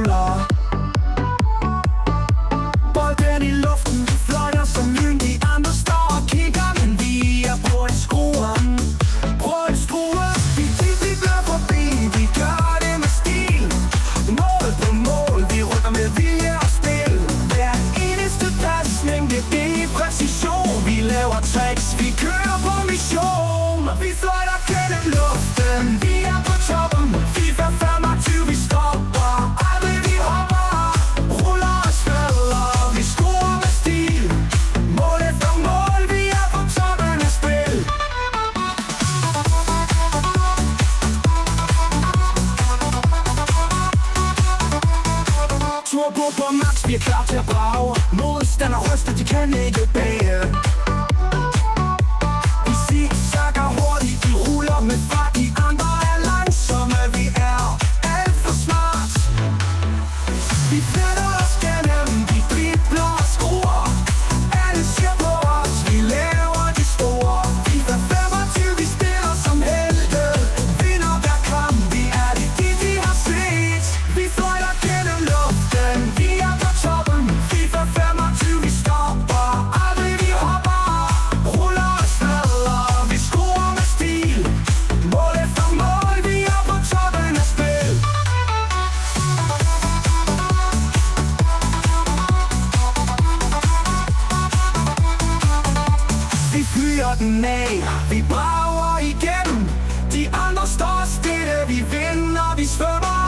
ruller. Bolden i luften fløjter som lyn. De andre står og kigger, men vi er på en skrue. På en skrue. Vi løber forbi, vi gør det med stil. Mål på mål, vi rykker med vilje og spil. Hver eneste pasning, det er i præcision. Vi laver tricks, vi kører på mission. Vi fløjter gennem luften, vi er på toppen. FIFA 25, vi stopper aldrig, vi hopper. Ruller og smadrer, vi scorer med stil. Mål efter mål, vi er på toppen af spil. Turbo på max, vi er klar til at brage. Modstander ryster, de kan ikke bage. Vi zigzagger hurtigt, vi ruller med fart. De andre er langsomme, vi er alt for smart. Vi fletter os gennem, vi dribler og skruer. Alle ser på os, vi laver de store. FIFA 25, vi spiller som helte. Vinder hver kamp, vi er de har set. Vi fløjter gennem luften, vi er på toppen. FIFA 25, vi stopper aldrig, vi hopper. Ruller og smadrer, vi scorer med stil. Mål efter mål, vi er på toppen af spil. Vi fyrer den af, vi brager igennem. De andre står stille, vi vinder, vi svømmer.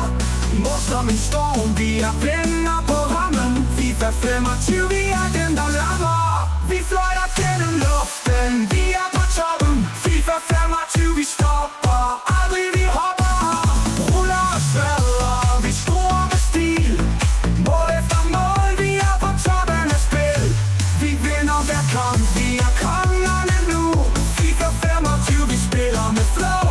Mål som en storm, vi er venner på rammen. FIFA 25, vi er den, der lammer. Vi fløjter gennem luften, vi er på toppen. FIFA 25, vi stopper aldrig, vi hopper. Ruller og smadrer, vi scorer med stil. Mål efter mål, vi er på toppen af spil. Vi vinder hver kamp, vi er kongerne nu. FIFA 25, vi spiller med flow.